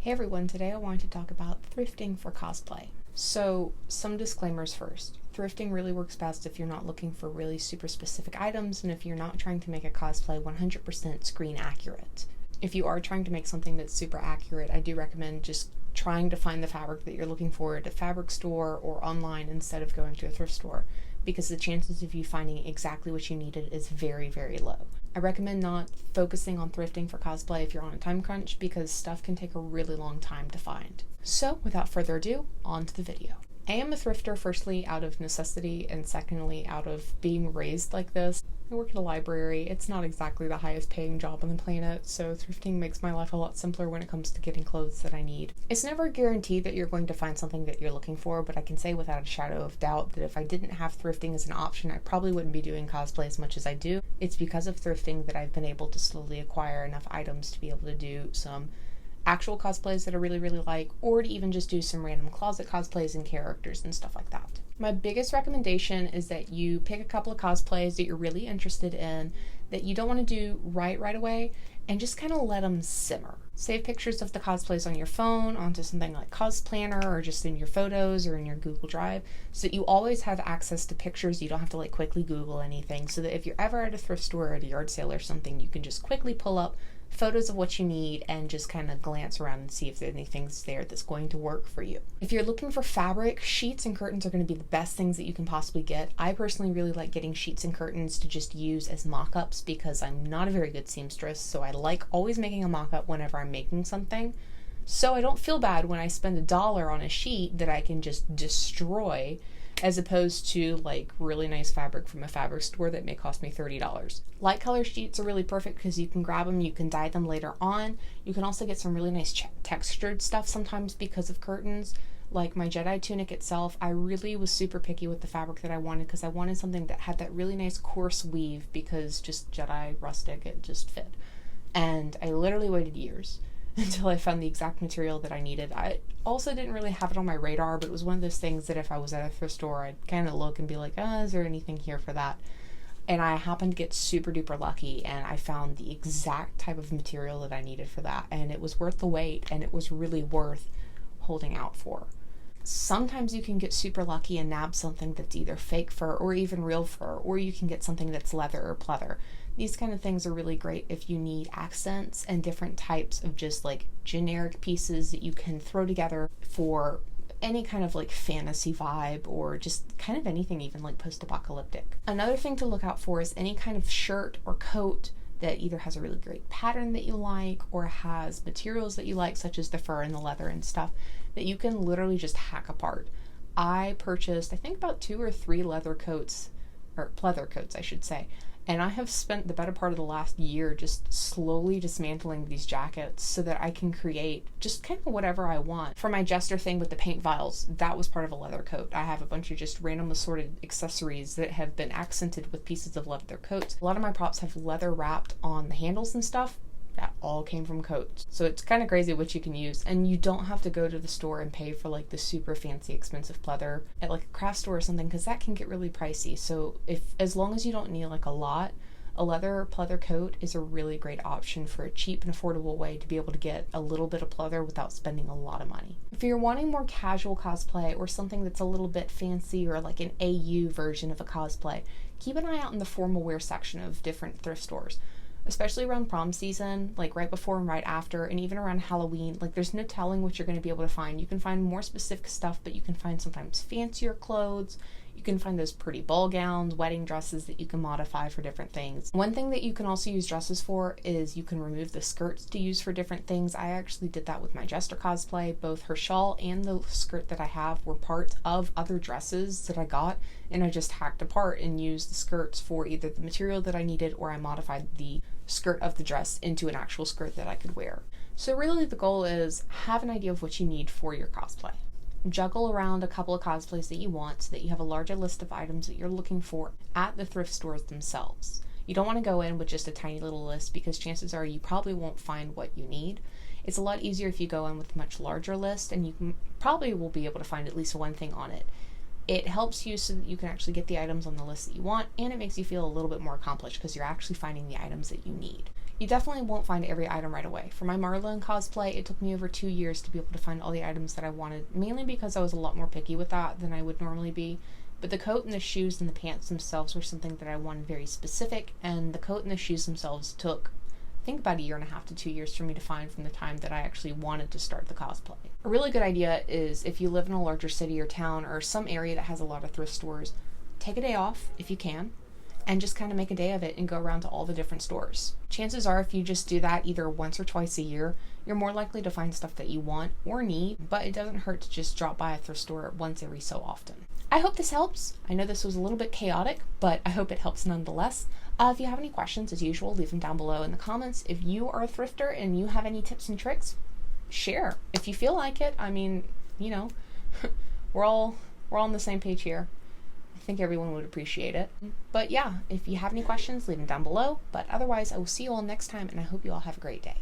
Hey everyone, today I wanted to talk about thrifting for cosplay. So, some disclaimers first. Thrifting really works best if you're not looking for really super specific items and if you're not trying to make a cosplay 100% screen accurate. If you are trying to make something that's super accurate, I do recommend just trying to find the fabric that you're looking for at a fabric store or online instead of going to a thrift store, because the chances of you finding exactly what you needed is very, very low. I recommend not focusing on thrifting for cosplay if you're on a time crunch, because stuff can take a really long time to find. So without further ado, on to the video. I am a thrifter, firstly out of necessity and secondly out of being raised like this. I work at a library. It's not exactly the highest paying job on the planet, so thrifting makes my life a lot simpler when it comes to getting clothes that I need. It's never guaranteed that you're going to find something that you're looking for, but I can say without a shadow of doubt that if I didn't have thrifting as an option, I probably wouldn't be doing cosplay as much as I do. It's because of thrifting that I've been able to slowly acquire enough items to be able to do some actual cosplays that I really, really like, or to even just do some random closet cosplays and characters and stuff like that. My biggest recommendation is that you pick a couple of cosplays that you're really interested in, that you don't want to do right away, and just kind of let them simmer. Save pictures of the cosplays on your phone, onto something like Cosplanner, or just in your photos or in your Google Drive, so that you always have access to pictures. You don't have to quickly Google anything, so that if you're ever at a thrift store or at a yard sale or something, you can just quickly pull up photos of what you need and just kind of glance around and see if anything's there that's going to work for you. If you're looking for fabric, sheets and curtains are going to be the best things that you can possibly get. I personally really like getting sheets and curtains to just use as mock-ups because I'm not a very good seamstress, so I like always making a mock-up whenever I'm making something. So I don't feel bad when I spend $1 on a sheet that I can just destroy, as opposed to really nice fabric from a fabric store that may cost me $30. Light color sheets are really perfect because you can grab them, you can dye them later on. You can also get some really nice textured stuff sometimes because of curtains. Like my Jedi tunic itself, I really was super picky with the fabric that I wanted because I wanted something that had that really nice coarse weave, because just Jedi rustic, it just fit. And I literally waited years until I found the exact material that I needed. I also didn't really have it on my radar, but it was one of those things that if I was at a thrift store, I'd kind of look and be like, is there anything here for that? And I happened to get super duper lucky, and I found the exact type of material that I needed for that, and it was worth the wait, and it was really worth holding out for. Sometimes you can get super lucky and nab something that's either fake fur or even real fur, or you can get something that's leather or pleather. These kind of things are really great if you need accents and different types of just generic pieces that you can throw together for any kind of fantasy vibe, or just kind of anything, even post-apocalyptic. Another thing to look out for is any kind of shirt or coat that either has a really great pattern that you like or has materials that you like, such as the fur and the leather and stuff, that you can literally just hack apart. I purchased, I think, about 2 or 3 leather coats, or pleather coats, I should say, and I have spent the better part of the last year just slowly dismantling these jackets so that I can create just kind of whatever I want. For my jester thing with the paint vials, that was part of a leather coat. I have a bunch of just random assorted accessories that have been accented with pieces of leather coats. A lot of my props have leather wrapped on the handles and stuff. That all came from coats. So it's kind of crazy what you can use, and you don't have to go to the store and pay for the super fancy expensive pleather at a craft store or something, because that can get really pricey. So as long as you don't need a lot, a leather or pleather coat is a really great option for a cheap and affordable way to be able to get a little bit of pleather without spending a lot of money. If you're wanting more casual cosplay or something that's a little bit fancy, or an AU version of a cosplay, keep an eye out in the formal wear section of different thrift stores. Especially around prom season, right before and right after, and even around Halloween. There's no telling what you're going to be able to find. You can find more specific stuff, but you can find sometimes fancier clothes. You can find those pretty ball gowns, wedding dresses that you can modify for different things. One thing that you can also use dresses for is you can remove the skirts to use for different things. I actually did that with my jester cosplay. Both her shawl and the skirt that I have were parts of other dresses that I got, and I just hacked apart and used the skirts for either the material that I needed, or I modified the skirt of the dress into an actual skirt that I could wear. So really the goal is have an idea of what you need for your cosplay. Juggle around a couple of cosplays that you want so that you have a larger list of items that you're looking for at the thrift stores themselves. You don't want to go in with just a tiny little list, because chances are you probably won't find what you need. It's a lot easier if you go in with a much larger list, and you probably will be able to find at least one thing on it. It helps you so that you can actually get the items on the list that you want, and it makes you feel a little bit more accomplished because you're actually finding the items that you need. You definitely won't find every item right away. For my Marlin cosplay, it took me over 2 years to be able to find all the items that I wanted, mainly because I was a lot more picky with that than I would normally be. But the coat and the shoes and the pants themselves were something that I wanted very specific, and the coat and the shoes themselves took, I think, about 1.5 to 2 years for me to find from the time that I actually wanted to start the cosplay. A really good idea is if you live in a larger city or town or some area that has a lot of thrift stores, take a day off if you can, and just kind of make a day of it and go around to all the different stores. Chances are if you just do that either once or twice a year, you're more likely to find stuff that you want or need, but it doesn't hurt to just drop by a thrift store once every so often. I hope this helps. I know this was a little bit chaotic, but I hope it helps nonetheless. If you have any questions, as usual, leave them down below in the comments. If you are a thrifter and you have any tips and tricks, share. If you feel like it, I mean, you know, we're all on the same page here. I think everyone would appreciate it. But yeah, if you have any questions, leave them down below. But otherwise, I will see you all next time, and I hope you all have a great day.